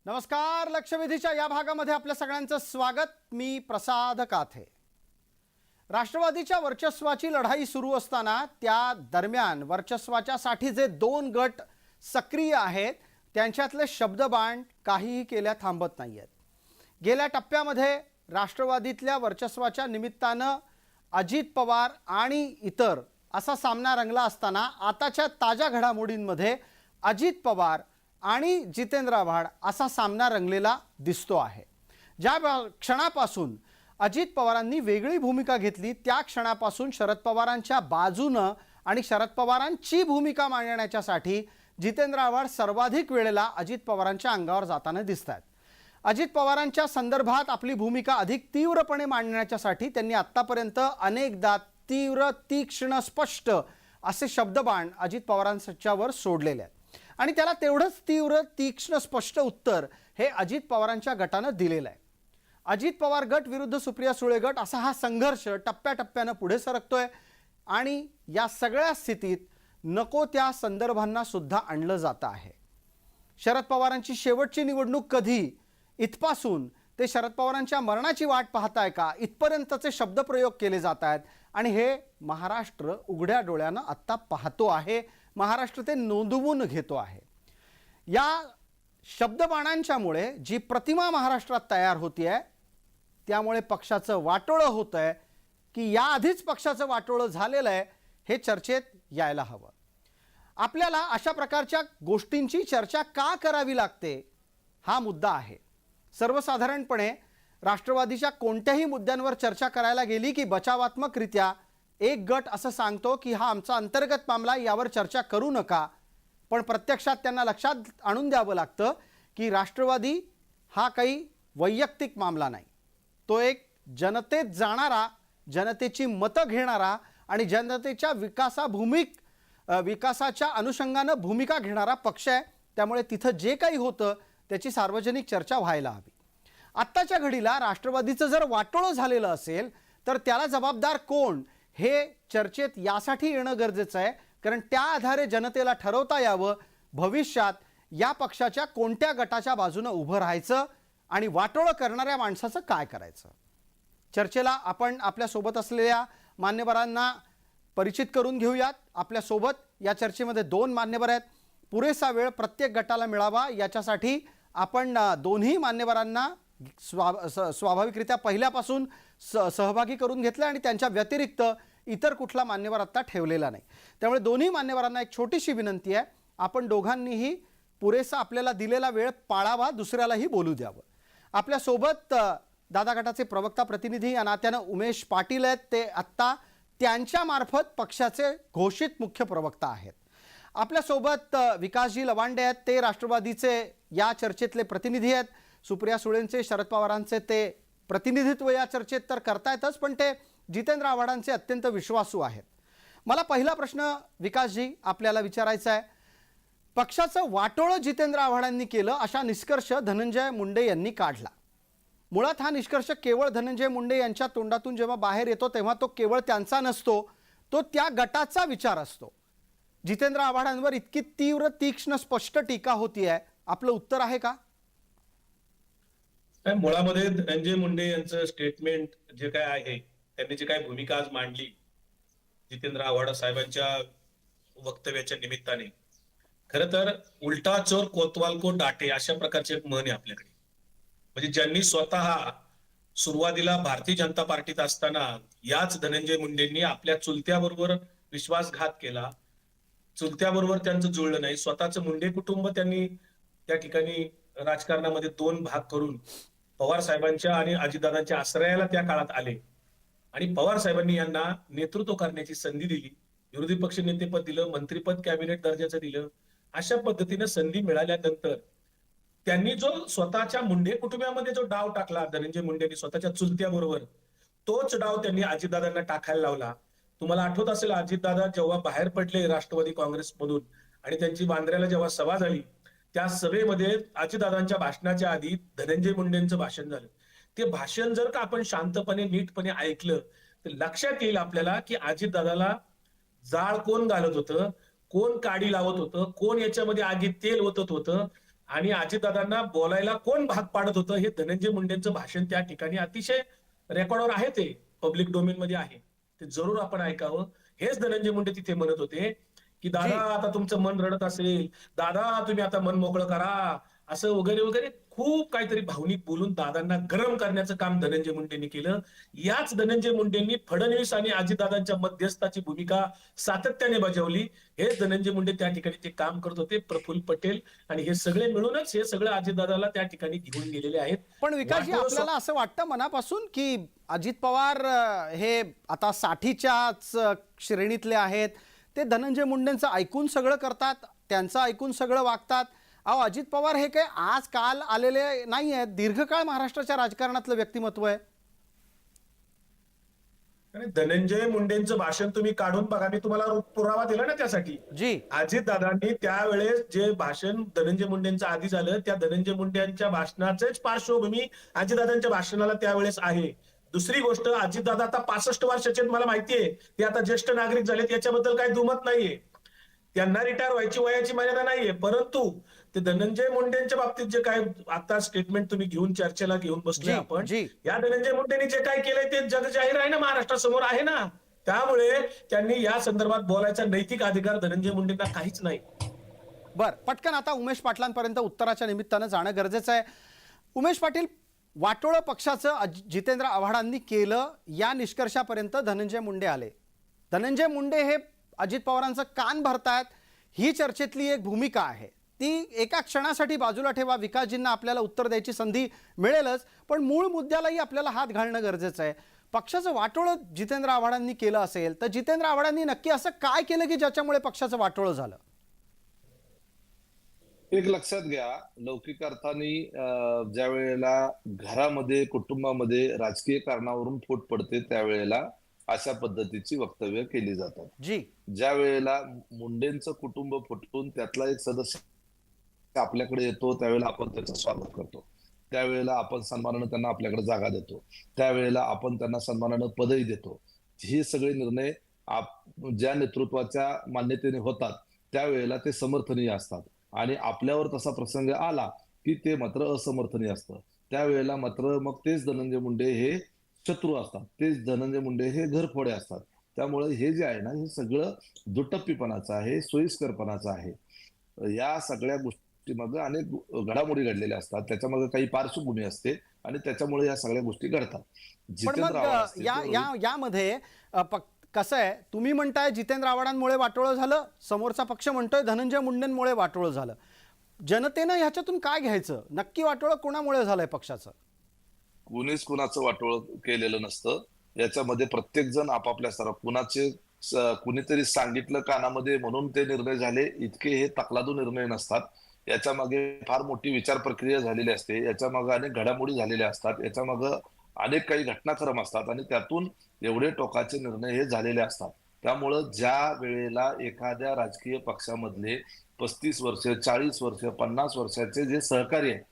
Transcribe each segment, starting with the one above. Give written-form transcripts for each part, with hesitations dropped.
नमस्कार. लक्षवेधीच्या या भागामध्ये आपल्या सगळ्यांचं स्वागत. मी प्रसाद काथे. राष्ट्रवादीच्या वर्चस्वाची लढाई सुरू असताना त्या दरम्यान वर्चस्वाच्यासाठी जे दोन गट सक्रिय आहेत त्यांच्यातले शब्दबाण काहीही केल्या थांबत नाहीयेत. गेल्या टप्प्यामध्ये राष्ट्रवादीतल्या वर्चस्वाच्या निमित्तानं अजित पवार आणि इतर असा सामना रंगला असताना आताच्या ताज्या घडामोडींमध्ये अजित पवार आणि जितेंद्र आव्हाड असा सामना रंगलेला दिसतो आहे. ज्या क्षणापासून अजित पवारांनी वेगळी भूमिका घेतली त्या क्षणापासून शरद पवारांच्या बाजूनं आणि शरद पवारांची भूमिका मांडण्यासाठी जितेंद्र आव्हाड सर्वाधिक वेळेला अजित पवारांच्या अंगावर जाताना दिसतात. अजित पवारांच्या संदर्भात आपली भूमिका अधिक तीव्रपणे मांडण्यासाठी त्यांनी आत्तापर्यंत अनेकदा तीव्र, तीक्ष्ण, स्पष्ट असे शब्दबाण अजित पवारांच्यावर सोडलेले आहेत आणि त्याला तेवढंच तीव्र, तीक्ष्ण, स्पष्ट उत्तर हे अजित पवारांच्या गटानं दिलेलं आहे. अजित पवार गट विरुद्ध सुप्रिया सुळे गट असा हा संघर्ष टप्प्याटप्प्यानं पुढे सरकतोय आणि या सगळ्या स्थितीत नको त्या संदर्भांना सुद्धा आणलं जातं आहे. शरद पवारांची शेवटची निवडणूक कधी इथपासून ते शरद पवारांच्या मरणाची वाट पाहताय का इथपर्यंतचे शब्दप्रयोग केले जात आहेत आणि हे महाराष्ट्र उघड्या डोळ्यानं आत्ता पाहतो आहे. महाराष्ट्र ते नोंदवून घेतो आहे. या शब्दबाणांच्यामुळे जी प्रतिमा महाराष्ट्रात तयार होतीये त्यामुळे पक्षाचं वाटोळं होतंय की याआधीच पक्षाचं वाटोळं झालेलं आहे हे चर्चेत यायला हवं. आपल्याला अशा प्रकारच्या गोष्टींची चर्चा का करावी लागते हा मुद्दा आहे. सर्वसाधारणपणे राष्ट्रवादीच्या कोणत्याही मुद्द्यांवर चर्चा करायला गेली की बचावात्मकरित्या एक गट असं सांगतो की हा आमचा अंतर्गत मामला, यावर चर्चा करू नका. पण प्रत्यक्षात त्यांना लक्षात आणून द्यावं लागतं की राष्ट्रवादी हा काही वैयक्तिक मामला नाही. तो एक जनतेत जाणारा, जनतेची मतं घेणारा आणि जनतेच्या विकासाच्या अनुषंगानं भूमिका घेणारा पक्ष आहे. त्यामुळे तिथं जे काही होतं त्याची सार्वजनिक चर्चा व्हायला हवी. आत्ताच्या घडीला राष्ट्रवादीचं जर वाटोळं झालेलं असेल तर त्याला जबाबदार कोण हे चर्चेत यासाठी येणं गरजेचं आहे, कारण त्या आधारे जनतेला ठरवता यावं भविष्यात या पक्षाच्या कोणत्या गटाच्या बाजूने उभं राहायचं आणि वाटोळं करणाऱ्या माणसाचं काय करायचं. चर्चेला आपण आपल्या सोबत असलेल्या मान्यवरांना परिचित करून घेऊयात. आपल्या सोबत या चर्चेमध्ये दोन मान्यवर आहेत. पुरेसा वेळ प्रत्येक गटाला मिळावा याच्यासाठी आपण दोन्ही मान्यवरांना स्वाभाविकरित्या पहिल्यापासून सहभागी करून घेतले आणि त्यांच्या व्यतिरिक्त इतर कुठला मान्यवर आता ठेवलेला नाही. त्यामुळे दोन्ही मान्यवरांना एक छोटीशी विनंती आहे, आपण दोघांनीही पुरेसा आपल्याला दिलेला वेळ पाळावा, दुसऱ्यालाही बोलू द्यावं. आपल्या सोबत दादा गटाचे प्रवक्ता प्रतिनिधी या नात्यानं उमेश पाटील आहेत. ते आत्ता त्यांच्या मार्फत पक्षाचे घोषित मुख्य प्रवक्ता आहेत. आपल्या सोबत विकासजी लवांडे आहेत. ते राष्ट्रवादीचे या चर्चेतले प्रतिनिधी आहेत. सुप्रिया सुळेंचे, शरद पवारांचे ते प्रतिनिधित्व या चर्चेत तर करतायतच, पण ते जितेंद्र आव्हाडांचे अत्यंत विश्वासू आहेत. मला पहिला प्रश्न विकासजी आपल्याला विचारायचा आहे. पक्षाचं वाटोळं जितेंद्र आव्हाडांनी केलं अशा निष्कर्ष धनंजय मुंडे यांनी काढला. मुळात हा निष्कर्ष केवळ धनंजय मुंडे यांच्या तोंडातून जेव्हा बाहेर येतो तेव्हा तो केवळ त्यांचा नसतो, तो त्या गटाचा विचार असतो. जितेंद्र आव्हाडांवर इतकी तीव्र, तीक्ष्ण, स्पष्ट टीका होतीये, आपलं उत्तर आहे का? मुळामध्ये धनंजय मुंडे यांचं स्टेटमेंट जे काय आहे, त्यांनी जी काय भूमिका आज मांडली जितेंद्र आव्हाड साहेबांच्या वक्तव्याच्या निमित्ताने, खरं तर उलटा चोर कोतवाल को डाटे अशा प्रकारचे एक म्हण आहे आपल्याकडे. म्हणजे ज्यांनी स्वतः सुरुवातीला भारतीय जनता पार्टीत असताना याच धनंजय मुंडेंनी आपल्या चुलत्याबरोबर विश्वासघात केला, चुलत्याबरोबर त्यांचं जुळलं नाही, स्वतःचं मुंडे कुटुंब त्यांनी त्या ठिकाणी राजकारणामध्ये दोन भाग करून पवार साहेबांच्या आणि अजितदादांच्या आश्रयाला त्या काळात आले आणि पवार साहेबांनी यांना नेतृत्व करण्याची संधी दिली, विरोधी पक्ष नेतेपद दिलं, मंत्रीपद कॅबिनेट दर्जाचं दिलं. अशा पद्धतीने संधी मिळाल्यानंतर त्यांनी जो स्वतःच्या मुंडे कुटुंबामध्ये जो डाव टाकला धनंजय मुंडेंनी स्वतःच्या चुलत्याबरोबर, तोच डाव त्यांनी अजितदादांना टाकायला लावला. तुम्हाला आठवत असेल अजितदादा जेव्हा बाहेर पडले राष्ट्रवादी काँग्रेसमधून आणि त्यांची बांद्र्याला जेव्हा सभा झाली, त्या सभेमध्ये अजितदादांच्या भाषणाच्या आधी धनंजय मुंडेंचं भाषण झालं. ते भाषण जर का आपण शांतपणे नीटपणे ऐकलं तर लक्षात येईल आपल्याला की अजितदादाला जाळ कोण घालत होतं, कोण काडी लावत होतं, कोण याच्यामध्ये आगीत तेल ओतत होतं आणि अजितदादांना बोलायला कोण भाग पाडत होतं हे धनंजय मुंडेंचं भाषण त्या ठिकाणी अतिशय रेकॉर्डवर आहे, ते पब्लिक डोमेन मध्ये आहे, ते जरूर आपण ऐकावं. हेच धनंजय मुंडे तिथे म्हणत होते की दादा आता तुमचं मन रडत असेल, दादा तुम्ही आता मन मोकळं करा, असं वगैरे वगैरे खूप काहीतरी भावनिक बोलून दादांना गरम करण्याचं काम धनंजय मुंडेंनी केलं. याच धनंजय मुंडेंनी फडणवीस आणि अजितदादांच्या मध्यस्थाची भूमिका सातत्याने बजावली. हेच धनंजय मुंडे त्या ठिकाणी ते काम करत होते, प्रफुल्ल पटेल, आणि हे सगळे मिळूनच हे सगळं अजितदादाला त्या ठिकाणी घेऊन गेलेले आहेत. पण विकासजी, आपल्याला असं वाटतं मनापासून की अजित पवार हे आता साठीच्याच श्रेणीतले आहेत, ते धनंजय मुंडेंचं ऐकून सगळं करतात, त्यांचं ऐकून सगळं वागतात? अहो, अजित पवार हे काय आज काल आलेले नाही आहेत, दीर्घकाळ महाराष्ट्राच्या राजकारणातलं व्यक्तिमत्व आहे. आणि धनंजय मुंडेंचं भाषण तुम्ही काढून बघा, मी तुम्हाला पुरावा दिला ना त्यासाठी. जी, अजितदादांनी त्यावेळेस जे भाषण धनंजय मुंडेंचं आधी झालं, त्या धनंजय मुंडेंच्या भाषणाचेच पार्श्वभूमी अजितदादांच्या भाषणाला त्यावेळेस आहे. दुसरी गोष्ट, अजितदादा आता 65 वर्षाचे मला माहितीये, ते आता ज्येष्ठ नागरिक झालेत, याच्याबद्दल काही दुमत नाहीये, त्यांना रिटायर व्हायची वयाची मर्यादा नाहीये. परंतु ते धनंजय मुंडेंच्या बाबतीत जे काय आता स्टेटमेंट तुम्ही घेऊन चर्चेला घेऊन बसलोय आपण, या धनंजय मुंडेंनी जे काय केलंय ते जग जाहीर आहे ना, महाराष्ट्रासमोर आहे ना. त्यामुळे त्यांनी या संदर्भात बोलायचा नैतिक अधिकार धनंजय मुंडेंना काहीच नाही. बर, पटकन आता उमेश पाटलांपर्यंत उत्तराच्या निमित्तानं जाणं गरजेचं आहे. उमेश पाटील, वाटोळं पक्षाचं जितेंद्र आव्हाडांनी केलं या निष्कर्षापर्यंत धनंजय मुंडे आले. धनंजय मुंडे हे अजित पवारांचं कान भरतायत, ही चर्चेतली एक भूमिका आहे. ती एका क्षणासाठी बाजूला ठेवा, विकासजींना आपल्याला उत्तर द्यायची संधी मिळेलच, पण मूळ मुद्द्यालाही आपल्याला हात घालणं गरजेचं आहे. पक्षाचं वाटोळं जितेंद्र आव्हाडांनी केलं असेल तर जितेंद्र आव्हाडांनी नक्की असं काय केलं की ज्याच्यामुळे पक्षाचं वाटोळं झालं? एक लक्षात घ्या, लौकिक अर्थाने ज्या वेळेला घरामध्ये कुटुंबामध्ये राजकीय कारणावरून फूट पडते त्यावेळेला अशा पद्धतीची वक्तव्य केली जातात. जी, ज्या वेळेला मुंडेंचं कुटुंब फुटून त्यातला एक सदस्य आपल्याकडे येतो त्यावेळेला आपण त्याचं स्वागत करतो, त्यावेळेला आपण सन्मानानं त्यांना आपल्याकडे जागा देतो, त्यावेळेला आपण त्यांना सन्मानानं पदही देतो. हे सगळे निर्णय ज्या नेतृत्वाच्या मान्यतेने होतात त्यावेळेला ते समर्थनीय असतात, आणि आपल्यावर तसा प्रसंग आला की ते मात्र असमर्थनीय असतं. त्यावेळेला मात्र मग तेच धनंजय मुंडे हे शत्रू असतात, तेच धनंजय मुंडे हे घरफोडे असतात. त्यामुळे हे जे आहे ना, हे सगळं दुटप्पीपणाचं आहे, सोयीस्करपणाचं आहे. या सगळ्या गोष्टीमध्ये अनेक घडामोडी घडलेल्या असतात, त्याच्यामध्ये काही पार्श्वभूमी असते आणि त्याच्यामुळे या सगळ्या गोष्टी घडतात. पण मग यामध्ये कसं आहे, तुम्ही म्हणताय जितेंद्र आव्हाडांमुळे वाटोळं झालं, समोरचा पक्ष म्हणतोय धनंजय मुंडेंमुळे वाटोळं झालं. जनतेनं ह्याच्यातून काय घ्यायचं? नक्की वाटोळं कोणामुळे झालंय पक्षाचं? कुणीच कुणाचं वाटोळं केलेलं नसतं. याच्यामध्ये प्रत्येक जण आपापल्या स्तरावर कुणीतरी सांगितलं कानामध्ये म्हणून ते निर्णय झाले, इतके हे तकलादू निर्णय नसतात. याच्या मागे फार मोठी विचार प्रक्रिया झालेली असते, याच्या मागे अनेक घडामोडी झालेल्या असतात, याच्या मागे अनेक काही घटनाक्रम असतात आणि त्यातून एवढे टोकाचे निर्णय हे झालेले असतात. त्यामुळं ज्या वेळेला एखाद्या राजकीय पक्षामधले 35 वर्ष 40 वर्ष 50 वर्षाचे जे सहकारी आहेत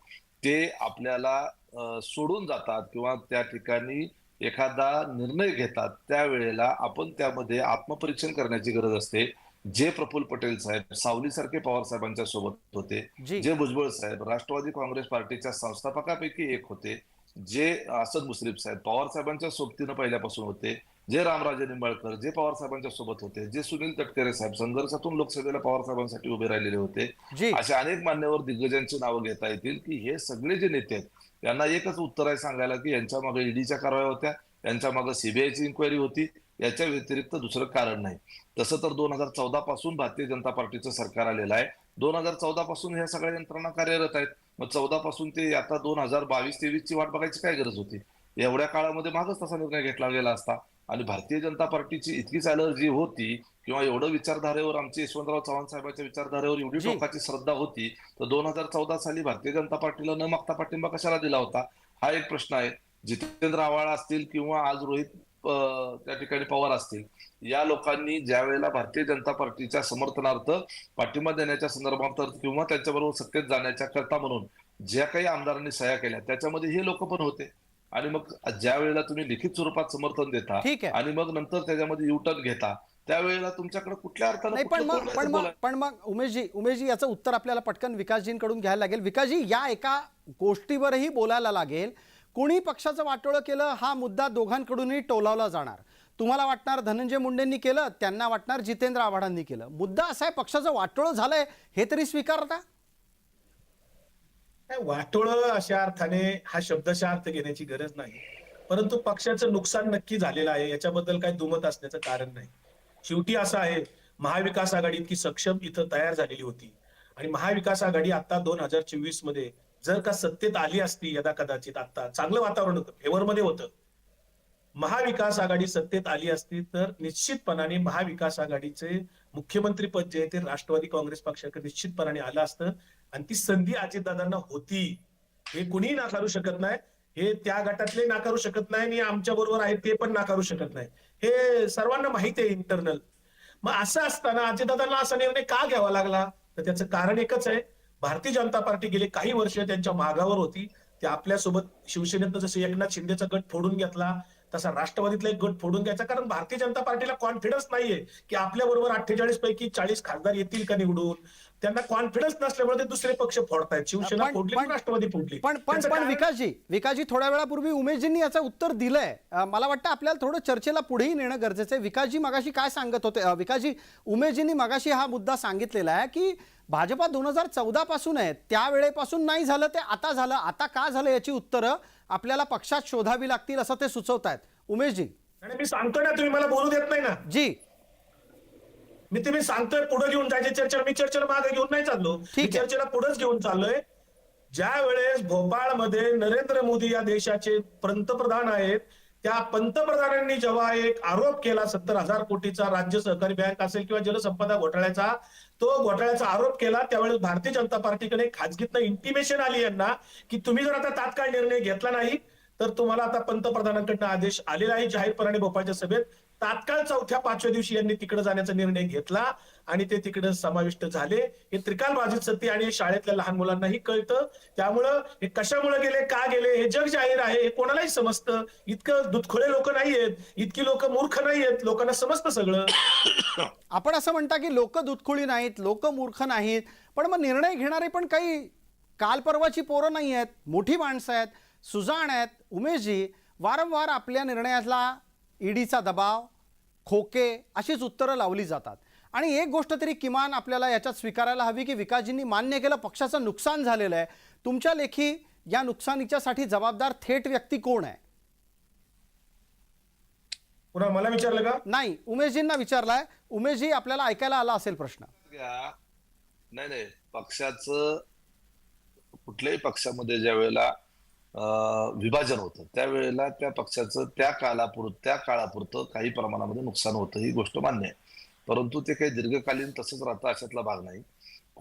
ते आपल्याला सोडून जातात किंवा त्या ठिकाणी एखादा निर्णय घेतात, त्यावेळेला आपण त्यामध्ये आत्मपरीक्षण करण्याची गरज असते. जे प्रफुल्ल पटेल साहेब सावलीसारखे पवार साहेबांच्या सोबत होते, जे भुजबळ साहेब राष्ट्रवादी काँग्रेस पार्टीच्या संस्थापकापैकी एक होते, जे असद मुश्रीफ साहेब पवार साहेबांच्या सोबतीनं पहिल्यापासून होते, जे रामराजे निंबाळकर जे पवार साहेबांच्या सोबत होते, जे सुनील तटकरे साहेब संघर्षातून लोकसभेला पवार साहेबांसाठी उभे राहिलेले होते, असे अनेक मान्यवर दिग्गजांची नावं घेता येतील की हे सगळे जे नेते आहेत यांना एकच उत्तर आहे सांगायला की यांच्या मागे ईडीच्या कारवाया होत्या, यांच्या मागे सीबीआयची इन्क्वायरी होती, याच्या व्यतिरिक्त दुसरं कारण नाही. तसं तर 2014 पासून भारतीय जनता पार्टीचं सरकार आलेलं आहे. 2014 पासून ह्या सगळ्या यंत्रणा कार्यरत आहेत. मग 14 पासून ते आता 2022-23 ची वाट बघायची काय गरज होती? एवढ्या काळामध्ये मागच तसा निर्णय घेतला गेला असता. आणि भारतीय जनता पार्टीची इतकीच अलर्जी होती किंवा एवढं विचारधारेवर आमची यशवंतराव चव्हाण साहेबांच्या विचारधारेवर एवढी टोकाची श्रद्धा होती तर 2014 साली भारतीय जनता पार्टीला न मागता पाठिंबा कशाला दिला होता, हा एक प्रश्न आहे. जितेंद्र आव्हाड असतील किंवा आज रोहित त्या ठिकाणी पवार असतील, या लोकांनी ज्या वेळेला भारतीय जनता पार्टीच्या समर्थनार्थ पाठिंबा देण्याच्या संदर्भात किंवा त्यांच्याबरोबर सत्तेत जाण्याच्या करता म्हणून ज्या काही आमदारांनी सह्या केल्या त्याच्यामध्ये हे लोक पण होते. आणि मग ज्या वेळेला तुम्ही लिखित स्वरूपात समर्थन देता आणि मग नंतर त्याच्यामध्ये युटर्न घेता, त्यावेळेला तुमच्याकडे कुठल्या अर्थानं नाही, पण कुठलं मग तोंड आहे पण ते मग बोलायला? पण मग उमेशजी याचं उत्तर आपल्याला पटकन विकासजींकडून घ्यायला लागेल. विकासजी, या एका गोष्टीवरही बोलायला लागेल. कोणी पक्षाचं वाटोळं केलं हा मुद्दा दोघांकडूनही टोलावला जाणार. तुम्हाला वाटणार धनंजय मुंडेंनी केलं, त्यांना वाटणार जितेंद्र आव्हाडांनी केलं. मुद्दा असा आहे, पक्षाचं वाटोळं झालंय हे तरी स्वीकारता? वाटोळं अशा अर्थाने हा शब्दशः अर्थ घेण्याची गरज नाही, परंतु पक्षाचं नुकसान नक्की झालेलं आहे, याच्याबद्दल काही दुमत असण्याचं कारण नाही. शेवटी असं आहे, महाविकास आघाडी इतकी सक्षम इथं तयार झालेली होती आणि महाविकास आघाडी आता 2024 मध्ये जर का सत्तेत आली असती, यदा कदाचित आता चांगलं वातावरण होतं, फेवरमध्ये होतं, महाविकास आघाडी सत्तेत आली असती तर निश्चितपणाने महाविकास आघाडीचे मुख्यमंत्री पद जे आहे ते राष्ट्रवादी काँग्रेस पक्षाकडे निश्चितपणाने आलं असतं आणि ती संधी अजितदादांना होती. हे कुणीही नाकारू शकत नाही. हे त्या गटातले नाकारू शकत नाही आणि आमच्या बरोबर आहेत ते पण नाकारू शकत नाही. हे सर्वांना माहिती आहे इंटरनल. मग असं असताना अजितदादांना असा निर्णय का घ्यावा लागला? तर त्याचं कारण एकच आहे, भारतीय जनता पार्टी गेले काही वर्ष त्यांच्या मागावर होती. ते आपल्यासोबत शिवसेनेतनं जसं एकनाथ शिंदेचा गट फोडून घेतला तसा राष्ट्रवादीतला एक गट फोडून घ्यायचा, कारण भारतीय जनता पार्टीला कॉन्फिडन्स नाहीये की आपल्या बरोबर 48 पैकी 40 खासदार येतील का निवडून. त्यांना कॉन्फिडन्स नसल्यामुळे ते दुसरे पक्ष फोडतायत. शिवसेना फोडली, राष्ट्रवादी फोडली. पण विकासजी थोड्या वेळापूर्वी उमेशजींनी याचं उत्तर दिलंय. मला वाटतं आपल्याला थोडं चर्चेला पुढेही नेणं गरजेचं आहे. विकासजी मगाशी काय सांगत होते? विकासजी, उमेशजींनी मगाशी हा मुद्दा सांगितलेला आहे की भाजपा 2014 पासून आहे, त्यावेळेपासून नाही झालं ते आता झालं, आता का झालं याची उत्तरं आपल्याला पक्षात शोधावी लागतील असं ते सुचवतायत. उमेशजी. आणि मी सांगतो ना, तुम्ही मला बोलू देत नाही ना. जी, मी तुम्ही सांगतोय पुढे घेऊन जायचे चर्चा, मी चर्चेला मागे घेऊन नाही चाललो, मी चर्चेला पुढेच घेऊन चाललोय. ज्या वेळेस भोपाळमध्ये नरेंद्र मोदी या देशाचे पंतप्रधान आहेत, त्या पंतप्रधानांनी जेव्हा एक आरोप केला 70,000 कोटीचा राज्य सहकारी बँक असेल किंवा जलसंपदा घोटाळ्याचा, तो घोटाळ्याचा आरोप केला, त्यावेळेस भारतीय जनता पार्टीकडे खाजगीतनं इंटिमेशन आली यांना की तुम्ही जर आता तात्काळ निर्णय घेतला नाही तर तुम्हाला आता पंतप्रधानांकडनं आदेश आलेला आहे जाहीरपणाने भोपाळच्या सभेत. तात्काळ 4थ्या 5व्या दिवशी यांनी तिकडे जाण्याचा निर्णय घेतला आणि ते तिकडे समाविष्ट झाले. हे त्रिकालबाधित सत्य आणि शाळेतल्या लहान मुलांनाही कळतं. त्यामुळं हे कशामुळे गेले, का गेले हे जग जाहीर आहे, हे कोणालाही समजतं. इतकं दुधखोळे लोक नाहीयेत, इतकी लोक मूर्ख नाहीयेत, लोकांना समजतं सगळं. आपण असं म्हणता की लोक दुधखोळी नाहीत, लोक मूर्ख नाहीत, पण मग निर्णय घेणारे पण काही काल परवाची पोरं नाही आहेत, मोठी माणसं आहेत, सुजाण आहेत. उमेशजी, वारंवार आपल्या निर्णयाला ईडीचा दबाव, खोके अशीच उत्तरं लावली जातात. आणि एक गोष्ट तरी किमान आपल्याला याच्यात स्वीकारायला हवी की विकासजींनी मान्य केलं, पक्षाचं नुकसान झालेलं आहे. तुमच्या लेखी या नुकसानीच्यासाठी जबाबदार थेट व्यक्ती कोण आहे? पुन्हा मला विचारलं का? नाही, उमेशजींना विचारलाय. उमेशजी, आपल्याला ऐकायला आला असेल प्रश्न. नाही, पक्षाचं कुठल्याही पक्षामध्ये ज्या वेळेला विभाजन होतं त्यावेळेला त्या पक्षाचं त्या काळापुरतं काही प्रमाणामध्ये नुकसान होतं, ही गोष्ट मान्य आहे. परंतु ते काही दीर्घकालीन तसंच राहतं अशातला भाग नाही.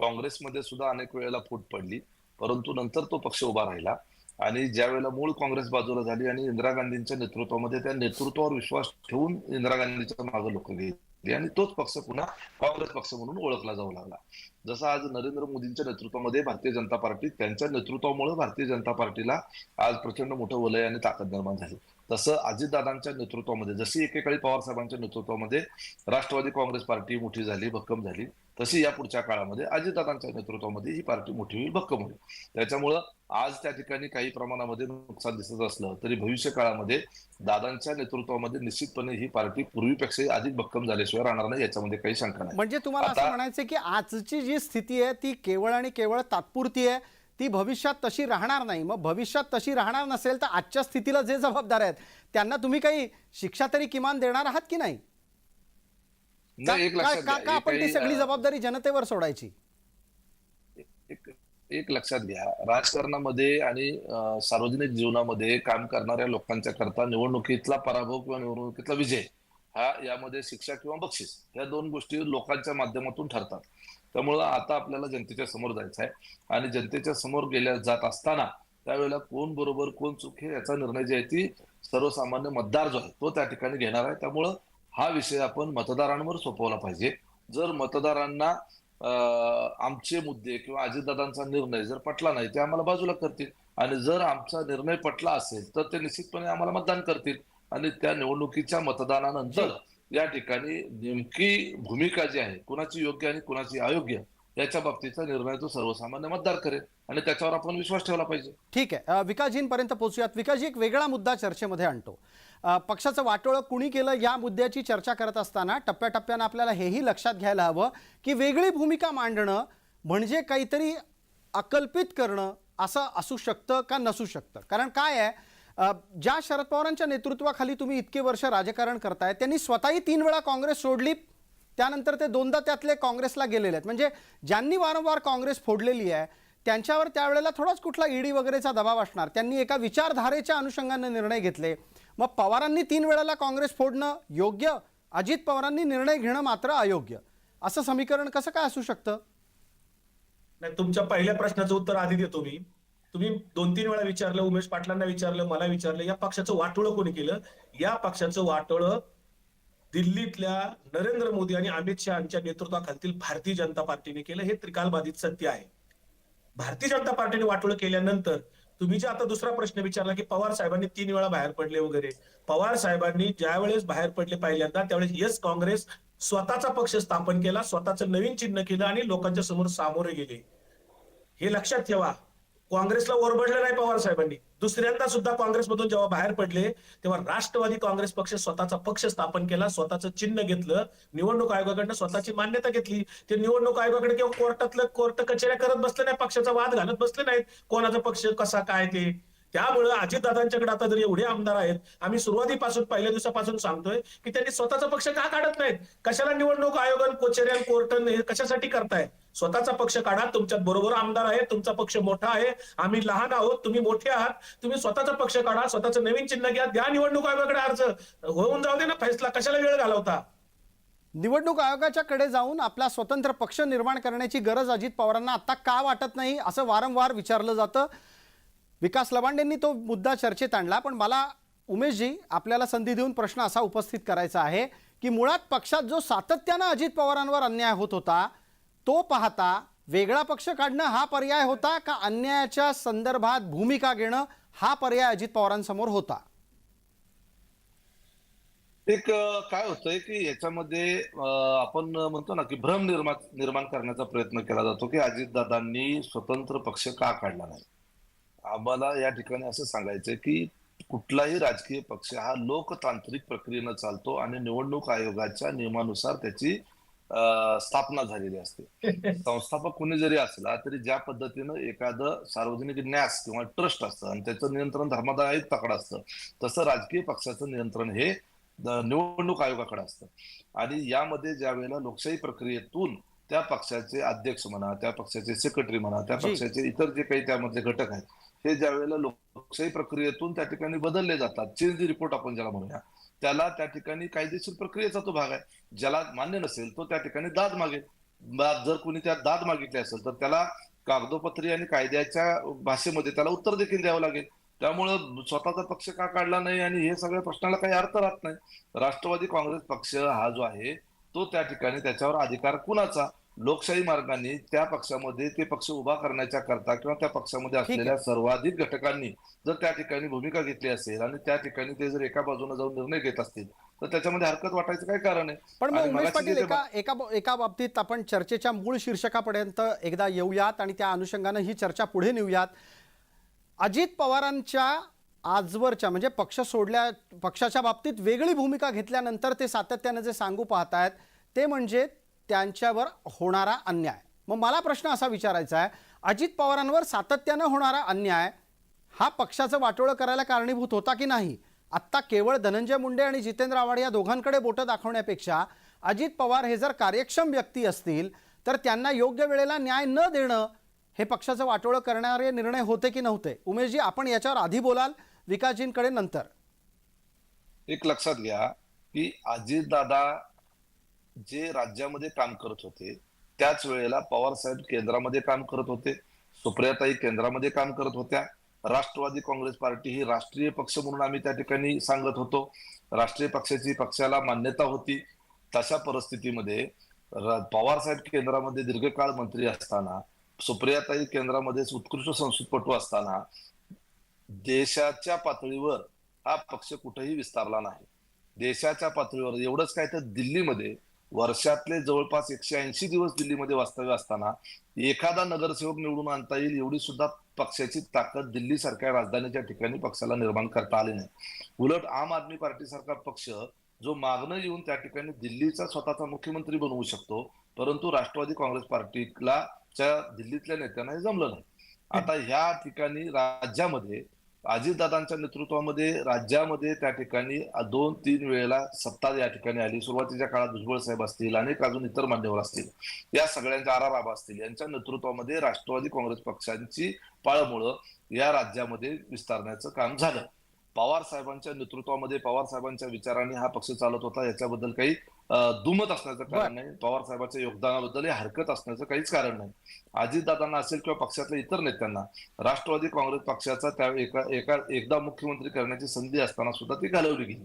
काँग्रेसमध्ये सुद्धा अनेक वेळेला फूट पडली, परंतु नंतर तो पक्ष उभा राहिला आणि ज्या वेळेला मूळ काँग्रेस बाजूला झाली आणि इंदिरा गांधींच्या नेतृत्वामध्ये त्या नेतृत्वावर विश्वास ठेवून इंदिरा गांधींच्या मागे लोक गेली आणि तोच पक्ष पुन्हा काँग्रेस पक्ष म्हणून ओळखला जाऊ लागला. जसं आज नरेंद्र मोदींच्या नेतृत्वामध्ये भारतीय जनता पार्टी, त्यांच्या नेतृत्वामुळे भारतीय जनता पार्टीला आज प्रचंड मोठं वलय आणि ताकद निर्माण झाली. तसं अजितदादांच्या नेतृत्वामध्ये जशी एकेकाळी पवार साहेबांच्या नेतृत्वामध्ये राष्ट्रवादी काँग्रेस पार्टी मोठी झाली, भक्कम झाली, तशी या पुढच्या काळामध्ये अजितदादांच्या नेतृत्वामध्ये ही पार्टी मोठी होईल, भक्कम होईल. त्याच्यामुळं आज त्या ठिकाणी काही प्रमाणामध्ये नुकसान दिसत असलं तरी भविष्य काळामध्ये दादांच्या नेतृत्वामध्ये निश्चितपणे ही पार्टी पूर्वीपेक्षा अधिक भक्कम झाल्याशिवाय राहणार नाही, याच्यामध्ये काही शंका नाही. म्हणजे तुम्हाला असं म्हणायचं की आजची जी स्थिती आहे ती केवळ आणि केवळ तात्पुरती आहे, ती भविष्यात तशी राहणार नाही. मग भविष्यात तशी राहणार नसेल तर आजच्या स्थितीला जे जबाबदार आहेत त्यांना तुम्ही काही शिक्षा तरी किमान देणार आहात की नाही? का आपण ती सगळी जबाबदारी जनतेवर सोडायची? एक लक्षात घ्या, राजकारणामध्ये आणि सार्वजनिक जीवनामध्ये काम करणाऱ्या लोकांच्या करता निवडणुकीतला पराभव किंवा निवडणुकीतला विजय हा यामध्ये शिक्षा किंवा बक्षीस या दोन गोष्टी लोकांच्या माध्यमातून ठरतात. त्यामुळं आता आपल्याला जनतेच्या समोर जायचं आहे आणि जनतेच्या समोर जात असताना त्यावेळेला कोण बरोबर कोण चूक हे याचा निर्णय जे आहे ती सर्वसामान्य मतदार जो आहे तो त्या ठिकाणी घेणार आहे. त्यामुळं हा विषय आपण मतदारांवर सोपवला पाहिजे. जर मतदारांना आमचे मुद्दे किंवा अजितदादांचा निर्णय जर पटला नाही ते आम्हाला बाजूला करतील आणि जर आमचा निर्णय पटला असेल तर ते निश्चितपणे आम्हाला मतदान करतील आणि त्या निवडणुकीच्या मतदानानंतर या ठिकाणी नेमकी भूमिका जी आहे कुणाची योग्य आणि कुणाची अयोग्य याच्या बाबतीचा निर्णय तो सर्वसामान्य मतदार करेल आणि त्याच्यावर आपण विश्वास ठेवला पाहिजे. ठीक आहे, विकासजींपर्यंत पोहोचूयात. विकासजी, एक वेगळा मुद्दा चर्चेमध्ये आणतो. पक्षाचं वाटोळं कुणी केलं या मुद्द्याची चर्चा करत असताना टप्प्याटप्प्यानं आपल्याला हेही लक्षात घ्यायला हवं की वेगळी भूमिका मांडणं म्हणजे काहीतरी अकल्पित करणं असं असू शकतं का नसू शकतं. कारण काय आहे, ज्या शरद पवारांच्या नेतृत्वाखाली तुम्ही इतके वर्ष राजकारण करताय त्यांनी स्वतःही 3 वेळा काँग्रेस सोडली, त्यानंतर ते 2दा त्यातले काँग्रेसला गेलेले आहेत. म्हणजे ज्यांनी वारंवार काँग्रेस फोडलेली आहे त्यांच्यावर त्यावेळेला थोडाच कुठला ईडी वगैरेचा दबाव असणार. त्यांनी एका विचारधारेच्या अनुषंगाने निर्णय घेतले. मग पवारांनी 3 वेळेला काँग्रेस फोडणं योग्य, अजित पवारांनी निर्णय घेणं मात्र अयोग्य, असं समीकरण कसं काय असू शकतं? नाही, तुमच्या पहिल्या प्रश्नाचं उत्तर आधी देतो मी. तुम्ही 2-3 वेळा विचारलं, उमेश पाटलांना विचारलं, मला विचारलं, या पक्षाचं वाटोळं कोणी केलं. या पक्षाचं वाटोळं दिल्लीतल्या नरेंद्र मोदी आणि अमित शहा यांच्या नेतृत्वाखालील भारतीय जनता पार्टीने केलं. हे त्रिकालबाधित सत्य आहे. भारतीय जनता पार्टीने वाटोळं केल्यानंतर तुम्ही जे आता दुसरा प्रश्न विचारला की पवार साहेबांनी 3 वेळा बाहेर पडले वगैरे, पवार साहेबांनी ज्यावेळेस बाहेर पडले पहिल्यांदा त्यावेळेस येस काँग्रेस स्वतःचा पक्ष स्थापन केला, स्वतःचं नवीन चिन्ह केलं आणि लोकांच्या समोर सामोरे गेले. हे लक्षात ठेवा. काँग्रेसला ओरबडलं नाही पवार साहेबांनी. दुसऱ्यांदा सुद्धा काँग्रेसमधून जेव्हा बाहेर पडले तेव्हा राष्ट्रवादी काँग्रेस पक्ष स्वतःचा पक्ष स्थापन केला, स्वतःचं चिन्ह घेतलं, निवडणूक आयोगाकडनं स्वतःची मान्यता घेतली. ते निवडणूक आयोगाकडे किंवा कोर्ट कचेऱ्या करत बसले नाही, पक्षाचा वाद घालत बसले नाहीत, कोणाचा पक्ष कसा काय ते. त्यामुळे अजितदादांच्याकडे आता जर एवढे आमदार आहेत, आम्ही सुरुवातीपासून पहिल्या दिवसापासून सांगतोय की त्यांनी स्वतःचा पक्ष का काढत नाहीत. कशाला निवडणूक आयोग, कोचेऱ्या, कोर्ट हे कशासाठी करताय. स्वतःचा पक्ष काढा. तुमच्यात बरोबर आमदार आहे, तुमचा पक्ष मोठा आहे, आम्ही लहान आहोत, तुम्ही मोठे आहात. तुम्ही स्वतःचा पक्ष काढा, स्वतःचं नवीन चिन्ह घ्या, द्या निवडणूक आयोगाकडे अर्ज, होऊन जाऊ दे ना फैसला. कशाला वेळ घालवता. निवडणूक आयोगाच्या कडे जाऊन आपला स्वतंत्र पक्ष निर्माण करण्याची गरज अजित पवारांना आता का वाटत नाही असं वारंवार विचारलं जातं. विकास लवांडेंनी तो मुद्दा चर्चेत आणला. पण मला उमेशजी आपल्याला संधी देऊन प्रश्न असा उपस्थित करायचा आहे की मुळात पक्षात जो सातत्यानं अजित पवारांवर अन्याय होत होता तो पाहता वेगळा पक्ष काढणं हा पर्याय होता का अन्यायाच्या संदर्भात भूमिका घेणं हा पर्याय अजित पवारांसमोर होता? एक काय होतंय की याच्यामध्ये आपण म्हणतो ना की भ्रम निर्माण करण्याचा प्रयत्न केला जातो की अजितदादांनी स्वतंत्र पक्ष का काढला नाही. आम्हाला या ठिकाणी असं सांगायचंय की कुठलाही राजकीय पक्ष हा लोकतांत्रिक प्रक्रियेनं चालतो आणि निवडणूक आयोगाच्या नियमानुसार त्याची स्थापना झालेली असते. संस्थापक कोणी जरी असला तरी ज्या पद्धतीनं एखादं सार्वजनिक न्यास किंवा ट्रस्ट असतं आणि त्याचं नियंत्रण धर्मादाय आयुक्ताकडे असतं, तसं राजकीय पक्षाचं नियंत्रण हे निवडणूक आयोगाकडे असतं. आणि यामध्ये ज्या वेळेला लोकशाही प्रक्रियेतून त्या पक्षाचे अध्यक्ष म्हणा, त्या पक्षाचे सेक्रेटरी म्हणा, त्या पक्षाचे इतर जे काही त्यामधले घटक आहेत, हे ज्या वेळेला लोकशाही प्रक्रियेतून त्या ठिकाणी बदलले जातात, चेंज रिपोर्ट आपण ज्याला म्हणूया, त्याला त्या ठिकाणी कायदेशीर प्रक्रियेचा तो भाग आहे. ज्याला मान्य नसेल तो त्या ठिकाणी दाद मागेल. जर कोणी त्या दाद मागितली असेल तर त्याला कागदोपत्री आणि कायद्याच्या भाषेमध्ये त्याला उत्तर देखील द्यावं लागेल. त्यामुळं स्वतःचा पक्ष का काढला नाही आणि हे सगळ्या प्रश्नाला काही अर्थ राहत नाही. राष्ट्रवादी काँग्रेस पक्ष हा जो आहे तो त्या ठिकाणी त्याच्यावर अधिकार कुणाचा, लोकशाही मार्गाने त्या पक्षामध्ये ते पक्ष उभा करण्याच्या करता किंवा त्या पक्षामध्ये असलेल्या सर्वाधिक घटकांनी जर त्या ठिकाणी भूमिका घेतली असेल आणि त्या ठिकाणी ते जर एका बाजूने जाऊन निर्णय घेत असतील तर त्याच्यामध्ये हरकत वाटायचं काय कारण आहे. पण मग उमेश पाटील एका बाबतीत आपण चर्चेच्या मूळ शीर्षकापर्यंत एकदा येऊयात आणि त्या अनुषंगाने ही चर्चा पुढे नेऊयात. अजित पवारांच्या आजवरच्या म्हणजे पक्षाच्या बाबतीत वेगळी भूमिका घेतल्यानंतर ते सातत्याने जे सांगू पाहतायत ते म्हणजे त्यांच्यावर होणारा अन्याय. मग मला प्रश्न असा विचारायचा आहे, अजित पवारांवर सातत्यानं होणारा अन्याय हा पक्षाचं वाटोळं करायला कारणीभूत होता की नाही? आत्ता केवळ धनंजय मुंडे आणि जितेंद्र आव्हाड या दोघांकडे बोटं दाखवण्यापेक्षा अजित पवार हे जर कार्यक्षम व्यक्ती असतील तर त्यांना योग्य वेळेला न्याय न देणं हे पक्षाचं वाटोळं करणारे निर्णय होते की नव्हते? उमेशजी आपण याच्यावर आधी बोलाल, विकासजींकडे नंतर. एक लक्षात घ्या की अजितदादा जे राज्यामध्ये काम करत होते त्याच वेळेला पवार साहेब केंद्रामध्ये काम करत होते, सुप्रियाताई केंद्रामध्ये काम करत होत्या. राष्ट्रवादी काँग्रेस पार्टी ही राष्ट्रीय पक्ष म्हणून आम्ही त्या ठिकाणी सांगत होतो. राष्ट्रीय पक्षाची पक्षाला मान्यता होती. तशा परिस्थितीमध्ये पवार साहेब केंद्रामध्ये दीर्घकाळ मंत्री असताना, सुप्रियाताई केंद्रामध्ये उत्कृष्ट संसदपटू असताना देशाच्या पातळीवर हा पक्ष कुठेही विस्तारला नाही. देशाच्या पातळीवर एवढंच काय तर दिल्लीमध्ये वर्षातले जवळपास 180 दिवस दिल्लीमध्ये वास्तव्य असताना एखादा नगरसेवक निवडून आणता येईल एवढी सुद्धा पक्षाची ताकद दिल्ली सारख्या राजधानीच्या ठिकाणी पक्षाला निर्माण करता आली नाही. उलट आम आदमी पार्टी सारखा पक्ष जो मागणं येऊन त्या ठिकाणी दिल्लीचा स्वतःचा मुख्यमंत्री बनवू शकतो, परंतु राष्ट्रवादी काँग्रेस पार्टीला दिल्लीतल्या नेत्यांना हे जमलं नाही. आता ह्या ठिकाणी राज्यामध्ये अजितदादांच्या नेतृत्वामध्ये राज्यामध्ये त्या ठिकाणी 2-3 वेळेला सत्ता या ठिकाणी आली. सुरुवातीच्या काळात भुजबळ साहेब असतील, अनेक अजून इतर मान्यवर असतील, या सगळ्यांच्या आराराबा असतील, यांच्या नेतृत्वामध्ये राष्ट्रवादी काँग्रेस पक्षांची पाळमुळं या राज्यामध्ये विस्तारण्याचं काम झालं. पवार साहेबांच्या नेतृत्वामध्ये पवार साहेबांच्या विचाराने हा पक्ष चालत होता, याच्याबद्दल काही दुमत असण्याचं कारण नाही. पवार साहेबांच्या योगदानाबद्दल हरकत असण्याचं काहीच कारण नाही. अजितदादांना असेल किंवा पक्षातल्या इतर नेत्यांना राष्ट्रवादी काँग्रेस पक्षाचा त्या एकदा मुख्यमंत्री करण्याची संधी असताना सुद्धा ती घालवली गेली.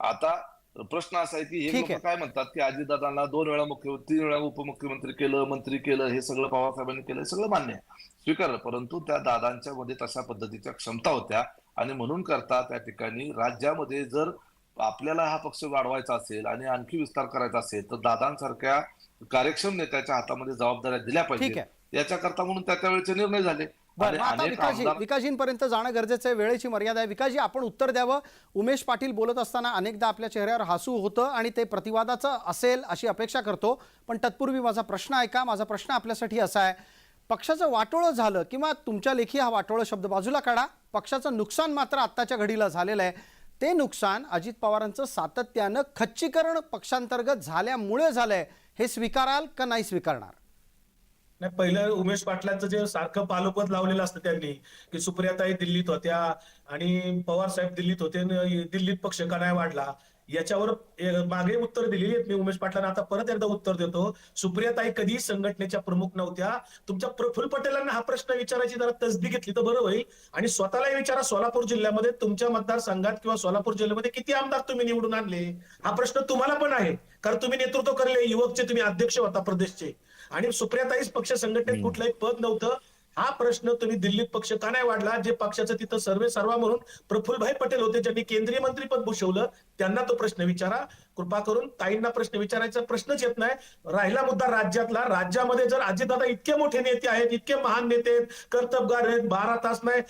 आता प्रश्न असा आहे की हे लोक काय म्हणतात की अजितदादांना 2 वेळा मुख्यमंत्री, 3 वेळा उपमुख्यमंत्री केलं, मंत्री केलं, हे सगळं पवार साहेबांनी केलं, हे सगळं मान्य आहे, स्वीकारलं. परंतु त्या दादांच्या मध्ये तशा पद्धतीच्या क्षमता होत्या आणि म्हणून करता त्या ठिकाणी राज्यामध्ये जर आपल्याला हा पक्ष वाढवायचा असेल आणि आणखी विस्तार करायचा असेल तर दादांसारख्या कार्यक्षम नेत्याच्या हातामध्ये जबाबदाऱ्या दिल्या पाहिजे. याच्याकरता म्हणून त्या वेळेचे निर्णय झाले. विकासजींपर्यंत जाणं गरजेचं आहे, वेळेची मर्यादा आहे. विकासजी, आपण उत्तर द्यावं. उमेश पाटील बोलत असताना अनेकदा आपल्या चेहऱ्यावर हसू होतं आणि ते प्रतिवादाचं असेल अशी अपेक्षा करतो. पण तत्पूर्वी माझा प्रश्न ऐका. माझा प्रश्न आपल्यासाठी असा आहे, पक्षाचं वाटोळं झालं किंवा तुमच्या लेखी हा वाटोळं शब्द बाजूला काढा, पक्षाचं नुकसान मात्र आत्ताच्या घडीला झालेलं आहे. ते नुकसान अजित पवारांचं सातत्यानं खच्चीकरण पक्षांतर्गत झाल्यामुळे झालंय, हे स्वीकाराल का नाही स्वीकारणार? नाही, पहिलं उमेश पाटलांचं जे सारखं पालोपद लावलेलं असतं त्यांनी की सुप्रियाताई दिल्लीत होत्या आणि पवार साहेब दिल्लीत होते, दिल्लीत पक्ष का नाही वाढला, याच्यावर मागे उत्तर दिलेली आहेत मी उमेश पाटलांना. आता परत एकदा उत्तर देतो. सुप्रियाताई कधी संघटनेच्या प्रमुख नव्हत्या. तुमच्या प्रफुल्ल पटेलांना हा प्रश्न विचारायची जरा तसदी घेतली तर बरं होईल. आणि स्वतःलाही विचारा, सोलापूर जिल्ह्यामध्ये तुमच्या मतदारसंघात किंवा सोलापूर जिल्ह्यामध्ये किती आमदार तुम्ही निवडून आणले? हा प्रश्न तुम्हाला पण आहे, कारण तुम्ही नेतृत्व करले, युवकचे तुम्ही अध्यक्ष होता प्रदेशचे. आणि सुप्रियाताईच पक्ष संघटनेत कुठलंही पद नव्हतं. हा प्रश्न तुम्ही दिल्लीत पक्ष का नाही वाढला? जे पक्षाचं तिथं सर्वे सर्वा म्हणून प्रफुल्लभाई पटेल होते, ज्यांनी केंद्रीय मंत्रीपद भूषवलं, त्यांना तो प्रश्न विचारा. कृपा करून ताईंना प्रश्न विचारायचा प्रश्नच येत नाही. राहिला मुद्दा राज्यातला. राज्यामध्ये जर अजितदादा इतके मोठे नेते आहेत, इतके महान नेते आहेत, कर्तबगार आहेत, 12 तास नाही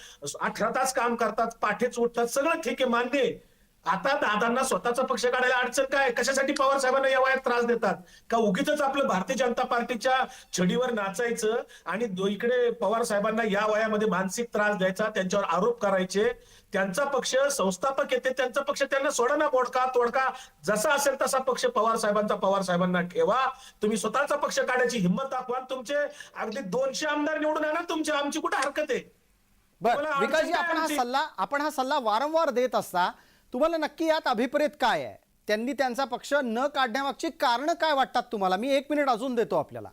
18 तास काम करतात, पाठीच उठतात, सगळं ठीक आहे, मान्य आहे. आता दादांना स्वतःचा पक्ष काढायला अडचण काय? कशासाठी पवार साहेबांना या वयात त्रास देतात? का उगीच आपलं भारतीय जनता पार्टीच्या छडीवर नाचायचं आणि इकडे पवार साहेबांना या वयामध्ये मानसिक त्रास द्यायचा, त्यांच्यावर आरोप करायचे? त्यांचा पक्ष संस्थापक येते, त्यांचा पक्ष त्यांना सोडा ना, बोडका तोडका जसा असेल तसा पक्ष पवार साहेबांना ठेवा. तुम्ही स्वतःचा पक्ष काढायची हिंमत दाखवा. तुमचे अगदी 200 आमदार निवडून आणा तुमचे, आमची कुठे हरकत आहे? बरं विकासजी, आपण हा सल्ला वारंवार देत असता, तुम्हाला नक्की यात अभिप्रेत काय आहे? त्यांनी त्यांचा पक्ष न काढण्यामागची कारण काय वाटतात तुम्हाला? मी 1 मिनिट अजून देतो आपल्याला.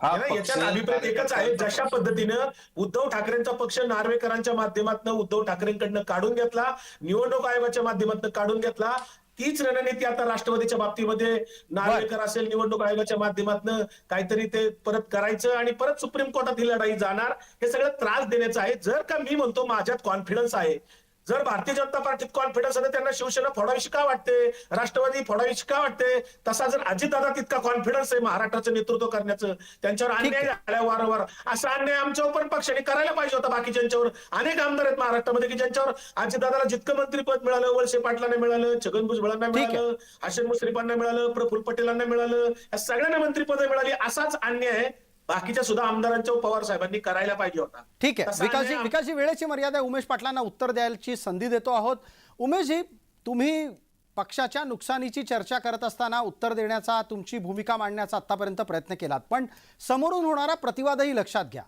याच्यात अभिप्राय एकच आहे. जशा पद्धतीनं उद्धव ठाकरेंचा पक्ष नार्वेकरांच्या माध्यमातून उद्धव ठाकरेंकडनं काढून घेतला, निवडणूक आयोगाच्या माध्यमातून काढून घेतला, तीच रणनीती आता राष्ट्रवादीच्या बाबतीमध्ये नार्वेकर असेल, निवडणूक आयोगाच्या माध्यमातून काहीतरी ते परत करायचं आणि परत सुप्रीम कोर्टात ही लढाई जाणार. हे सगळं त्रास देण्याचं आहे. जर का मी म्हणतो माझ्यात कॉन्फिडन्स आहे, जर भारतीय जनता पार्टीत कॉन्फिडन्स आहे, त्यांना शिवसेना फोडावीशी का वाटते, राष्ट्रवादी फोडावीशी का वाटते? तसा जर अजितदादा तितका कॉन्फिडन्स आहे महाराष्ट्राचं नेतृत्व करण्याचं, त्यांच्यावर अन्याय झाला वारंवार, असा अन्याय आमच्यावर पण पक्षाने करायला पाहिजे होता. बाकीच्यांच्यावर अनेक आमदार आहेत महाराष्ट्रामध्ये की ज्यांच्यावर अजितदादाला जितकं मंत्रीपद मिळालं, वळसे पाटलांना मिळालं, छगन भुजबळांना मिळालं, हसन मुश्रीफांना मिळालं, प्रफुल्ल पटेलांना मिळालं, या सगळ्यांना मंत्रीपद मिळाली. असाच अन्याय बाकीच्या सुद्धा आमदारांच्या पवार साहेबांनी करायला पाहिजे होता. ठीक आहे विकासजी, वेळेची मर्यादा आहे. उमेश पाटलांना उत्तर द्यायची संधी देतो आहोत. उमेशजी, तुम्ही पक्षाच्या नुकसानीची चर्चा करत असताना उत्तर देण्याचा, तुमची भूमिका मांडण्याचा आतापर्यंत प्रयत्न केलात, पण समोरून होणारा प्रतिवादही लक्षात घ्या.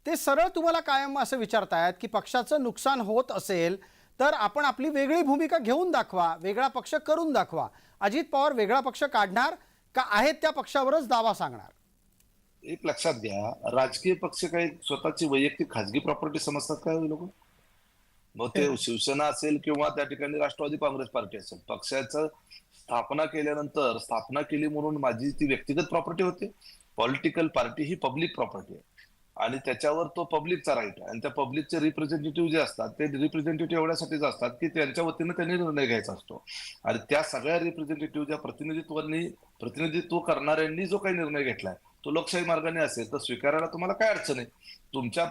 ते सरळ तुम्हाला कायम असं विचारतायत की पक्षाचं नुकसान होत असेल तर आपण आपली वेगळी भूमिका घेऊन दाखवा, वेगळा पक्ष करून दाखवा. अजित पवार वेगळा पक्ष काढणार का आहेत त्या पक्षावरच दावा सांगणार? एक लक्षात घ्या, राजकीय पक्ष काही स्वतःची वैयक्तिक खाजगी प्रॉपर्टी समजतात का लोक? मग ते शिवसेना असेल किंवा त्या ठिकाणी राष्ट्रवादी काँग्रेस पार्टी असेल, पक्षाचं स्थापना केल्यानंतर स्थापना केली म्हणून माझी ती व्यक्तिगत प्रॉपर्टी होते? पॉलिटिकल पार्टी ही पब्लिक प्रॉपर्टी आहे. आणि त्याच्यावर तो पब्लिकचा राईट आणि त्या पब्लिकचे रिप्रेझेंटेटिव्ह जे असतात ते रिप्रेझेंटेटिव्ह एवढ्यासाठीच असतात की त्यांच्या वतीनं त्यांनी निर्णय घ्यायचा असतो आणि त्या सगळ्या रिप्रेझेंटेटिव्हच्या प्रतिनिधित्व करणाऱ्यांनी जो काही निर्णय घेतलाय तो लोकशाही मार्गाने असेल तर स्वीकारायला तुम्हाला काय अडचण आहे. तुमच्या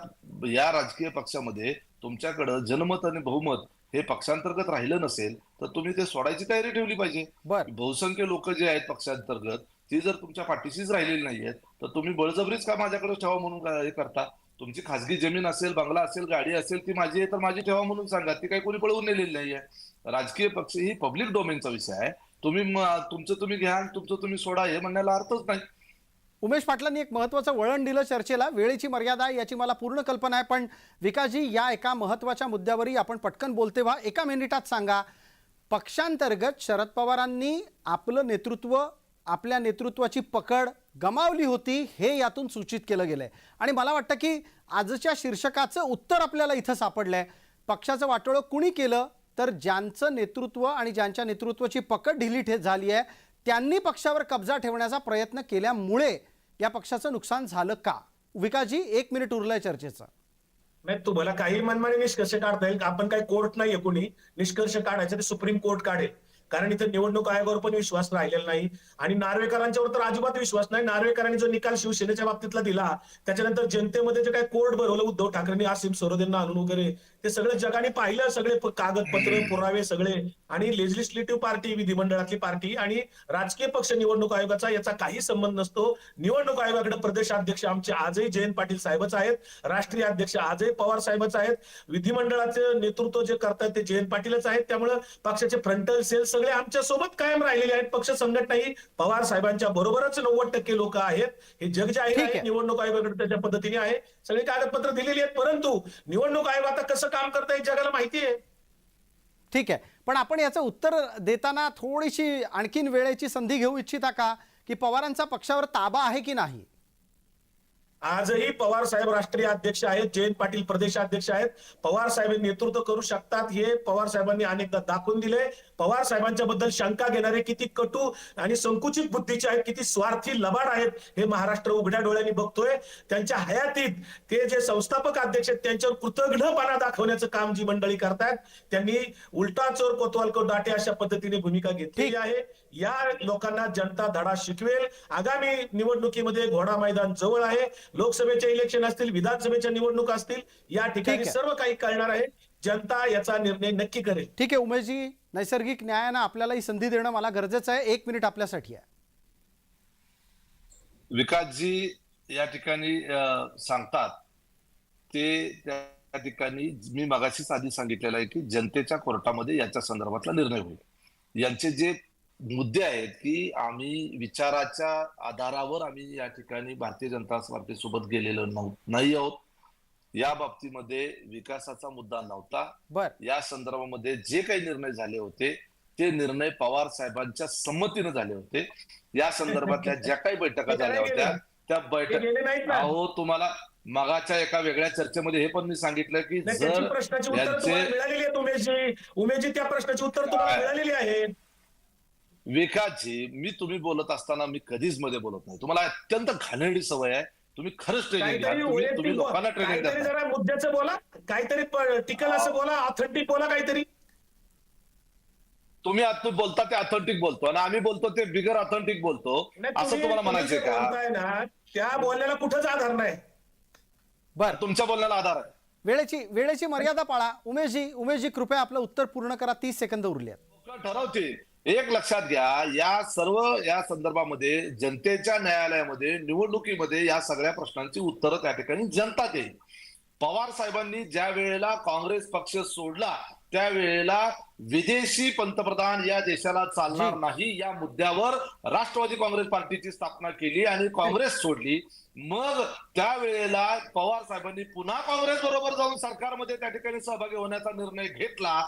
या राजकीय पक्षामध्ये तुमच्याकडे जनमत आणि बहुमत हे पक्षांतर्गत राहिलं नसेल तर तुम्ही ते सोडायची तयारी ठेवली पाहिजे. बर बहुसंख्य लोक जे आहेत पक्षांतर्गत ती जर तुमच्या पाठीशीच राहिलेली नाहीयेत तर तुम्ही बळजबरीच का माझ्याकडे ठेवा म्हणून हे करता. तुमची खासगी जमीन असेल, बंगला असेल, गाडी असेल ती माझी आहे तर माझी ठेवा म्हणून सांगा. ती काही कोणी पळवून नेलेली नाहीये. राजकीय पक्ष ही पब्लिक डोमेनचा विषय आहे. तुमचं तुम्ही घ्या तुमचं तुम्ही सोडा हे म्हणण्याला अर्थच नाही. उमेश पाटलांनी एक महत्त्वाचं वळण दिलं चर्चेला. वेळेची मर्यादा आहे याची मला पूर्ण कल्पना आहे, पण विकासजी या एका महत्त्वाच्या मुद्द्यावरही आपण पटकन बोलते व्हा. एका मिनिटात सांगा, पक्षांतर्गत शरद पवारांनी आपलं नेतृत्व, आपल्या नेतृत्वाची पकड गमावली होती हे यातून सूचित केलं गेलंय आणि मला वाटतं की आजच्या शीर्षकाचं उत्तर आपल्याला इथं सापडलंय. पक्षाचं वाटोळं कुणी केलं तर ज्यांचं नेतृत्व आणि ज्यांच्या नेतृत्वाची पकड ढिली झाली आहे त्यांनी पक्षावर कब्जा ठेवण्याचा प्रयत्न केल्यामुळे या पक्षाचं नुकसान झालं का? विकासजी 1 मिनिट उरलंय चर्चेचं. नाही, तुम्हाला काही मनमानी निष्कर्ष काढता येईल. आपण काही कोर्ट नाहीये, कोणी निष्कर्ष काढायचं ते सुप्रीम कोर्ट काढेल. कारण इथे निवडणूक आयोगावर पण विश्वास राहिलेला नाही आणि नार्वेकरांच्यावर तर अजिबात विश्वास नाही. नार्वेकरांनी जो निकाल शिवसेनेच्या बाबतीतला दिला त्याच्यानंतर जनतेमध्ये जे काही कोर्ट भरवलं उद्धव ठाकरेंनी आसिम सरोदेंना आणून वगैरे ते सगळं जगाने पाहिलं. सगळे कागदपत्र पुरावे सगळे आणि लेजिस्लेटिव्ह पार्टी, विधिमंडळातली पार्टी आणि राजकीय पक्ष निवडणूक आयोगाचा याचा काही संबंध नसतो. निवडणूक आयोगाकडे प्रदेशाध्यक्ष आमचे आजही जयंत पाटील साहेबच आहेत, राष्ट्रीय अध्यक्ष आजही पवार साहेबच आहेत, विधिमंडळाचे नेतृत्व जे करतात ते जयंत पाटीलच आहेत. त्यामुळे पक्षाचे फ्रंटल सेल सगळे आमच्या सोबत कायम राहिलेले आहेत. पक्ष संघटनाही पवार साहेबांच्या बरोबरच 90% लोक आहेत. हे जग जाहीर ठीक आहे. आहे. निवडणूक आयोगाकडे त्याच्या पद्धतीने आहे, सगळी कागदपत्र दिलेली आहेत. परंतु निवडणूक आयोग आता कसं काम करता हे जगाला माहिती आहे. ठीक आहे, पण आपण याचं उत्तर देताना थोडीशी आणखीन वेळेची संधी घेऊ इच्छिता का की पवारांचा पक्षावर ताबा आहे की नाही? आजही पवार साहेब राष्ट्रीय अध्यक्ष आहेत, जयंत पाटील प्रदेशाध्यक्ष आहेत. पवार साहेब नेतृत्व करू शकतात हे पवार साहेबांनी अनेकदा दाखवून दिले. पवार साहेबांच्या बद्दल शंका घेणारे किती कटू आणि संकुचित बुद्धीचे आहेत, किती स्वार्थी लबाड आहेत हे महाराष्ट्र उघड्या डोळ्यांनी बघतोय. त्यांच्या हयातीत ते जे संस्थापक अध्यक्ष आहेत त्यांच्यावर कृतज्ञपणा दाखवण्याचं काम जी मंडळी करतायत त्यांनी उलटा चोर कोतवाल को डाटे अशा पद्धतीने भूमिका घेतलेली आहे. या लोकांना जनता धडा शिकवेल. आगामी निवडणुकीमध्ये घोडा मैदान जवळ आहे. लोकसभेचे इलेक्शन असतील, विधानसभेच्या निवडणूक असतील, या ठिकाणी सर्व काही कळणार आहे. जनता याचा निर्णय नक्की करेल. ठीक आहे उमेशजी, नैसर्गिक न्यायानं आपल्याला ही संधी देणं मला गरजेचं आहे. 1 मिनिट आपल्यासाठी आहे. विकासजी या ठिकाणी सांगतात ते त्या ठिकाणी मी मगाशीच आधी सांगितलेलं आहे की जनतेच्या कोर्टामध्ये याच्या संदर्भातला निर्णय होईल. यांचे जे मुद्दे आहेत की आम्ही विचाराच्या आधारावर आम्ही या ठिकाणी भारतीय जनता पार्टीसोबत गेलेलो नाही आहोत. या बाबतीमध्ये विकासाचा मुद्दा नव्हता. बर, या संदर्भामध्ये जे काही निर्णय झाले होते ते निर्णय पवार साहेबांच्या संमतीने झाले होते. या संदर्भातल्या ज्या काही बैठका झाल्या होत्या त्या बैठक अहो तुम्हाला मगाच्या एका वेगळ्या चर्चेमध्ये हे पण मी सांगितलं की जर प्रश्नाची उत्तर तुम्हाला मिळालेली आहेत उमेशजी, त्या प्रश्नाची उत्तर तुम्हाला मिळालेली आहे. विकासजी तुम्ही बोलत असताना मी कधीच मध्ये बोलत नाही. तुम्हाला अत्यंत घाणेरडी सवय आहे. तुम्ही खरंच ट्रेनिंग घ्या. तुम्ही लोकांना ट्रेनिंग द्या. जरा मुद्द्याचं बोला, काहीतरी टिकल असं बोला, ऑथेंटिक बोला काहीतरी. तुम्ही आता बोलता ते ऑथेंटिक बोलतो आणि आम्ही बोलतो ते बिगर ऑथेंटिक बोलतो असं तुम्हाला म्हणायचंय का? त्या बोलण्याला कुठंच आधार नाही. बर, तुमच्या बोलण्याला आधार आहे. वेळेची मर्यादा पाळा. उमेशजी कृपया आपलं उत्तर पूर्ण करा. 30 सेकंद उरली आहेत. ठरवतील. एक लक्षात घ्या, या संदर्भामध्ये जनतेच्या न्यायालयामध्ये निवडणुकीमध्ये या सगळ्या प्रश्नांची उत्तरं त्या ठिकाणी जनता देईल. पवार साहेबांनी ज्या वेळेला काँग्रेस पक्ष सोडला त्यावेळेला विदेशी पंतप्रधान या देशाला चालणार नाही या मुद्द्यावर राष्ट्रवादी काँग्रेस पार्टीची स्थापना केली आणि काँग्रेस सोडली. मग त्यावेळेला पवार साहेबांनी पुन्हा काँग्रेस बरोबर जाऊन सरकारमध्ये त्या ठिकाणी सहभागी होण्याचा निर्णय घेतला.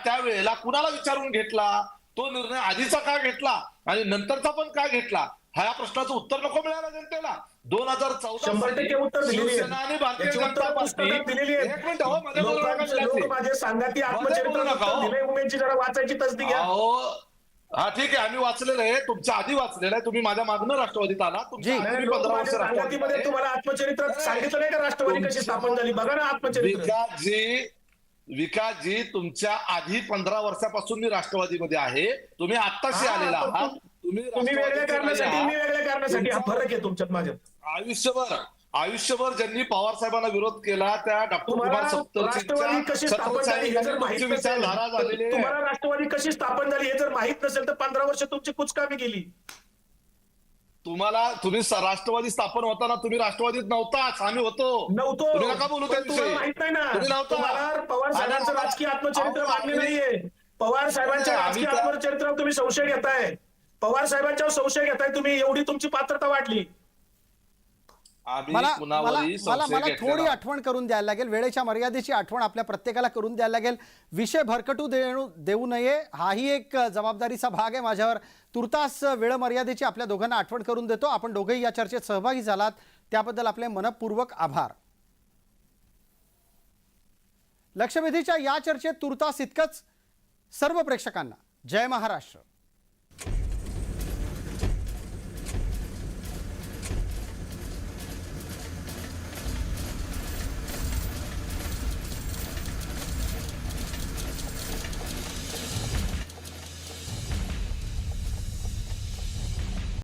त्यावेळेला कुणाला विचारून घेतला? तो निर्णय आधीचा का घेतला आणि नंतरचा पण का घेतला? ह्या प्रश्नाचं उत्तर नको मिळालं जनतेला. 2014 उत्तर शिवसेना आणि भारतीय जनता पार्टी एक मिनिट हो मध्ये माझे सांगा ती आत्मचरित्र उमेशजी जरा वाचायची तसदी घ्या. हा ठीक आहे, आम्ही वाचलेलं आहे, तुमच्या आधी वाचलेलं आहे, तुम्ही माझ्या मागणं राष्ट्रवादीत आला, तुमच्या जी. आधी नाही, मी 15 वर्ष लोकमान्य राष्ट्रवादीत बालगंगाधरमध्ये आहे. तुम्हाला आत्मचरित्र सांगितलं नाही का राष्ट्रवादी कशी स्थापन झाली? बघा ना आत्मचरित्र. विकासजी तुमच्या आधी 15 वर्षापासून मी राष्ट्रवादीमध्ये आहे, तुम्ही आत्ताशी हा, आलेला पण आहात. तुम्ही वेगळ्या राष्ट्रवादीचे कारणासाठी नाही मी आहात. वेगळ्या कारणासाठी हा फरक आहे तुमच्यात माझ्यात. आयुष्यभर ज्यांनी पवार साहेबांना विरोध केला त्या डॉक्टर तुम्हाला कुमार राष्ट्रवादी कशी स्थापन झाली हे जर माहित नसेल, विचारधारा झालेली आहे. तुम्हाला राष्ट्रवादी कशी स्थापन झाली हे जर माहित नसेल तर 15 वर्ष तुमची कुचकामी गेली. तुम्ही राष्ट्रवादी स्थापन होताना तुम्ही राष्ट्रवादीत नव्हताच, आम्ही होतो. नव्हतो, तुम्ही नका बोलू पण तुम्हाला त्याविषयी. माहित नाही ना. तुम्ही नव्हता. तुम्हाला पवार साहेबांचं आणि राजकीय आत्मचरित्र अहो, मान्य आम्ही- नाहीये. पवार साहेबांच्या आम्ही राजकीय त्या- आत्मचरित्रावर तुम्ही संशय घेताय. पवार साहेबांच्यावर संशय घेताय तुम्ही. एवढी तुमची पात्रता वाढली. आम्ही मला कुणावरही मला संशय मला मला घेतलेला थोडी नाही. आठवण करून द्यायला लागेल, वेळेच्या मर्यादेची आठवण आपल्या प्रत्येकाला करून द्यायला लागेल. विषय भरकटू देऊ नये, हाही एक जबाबदारीचा भाग आहे माझ्यावर. तुर्तास वेळ मर्यादेची आपल्या दोघांना आठवण करून देतो. आपण दोघेही या चर्चेत सहभागी झालात त्याबद्दल आपले मनपूर्वक आभार. लक्षवेधीच्या या चर्चेत तुर्तास इतकंच. सर्व प्रेक्षकांना जय महाराष्ट्र.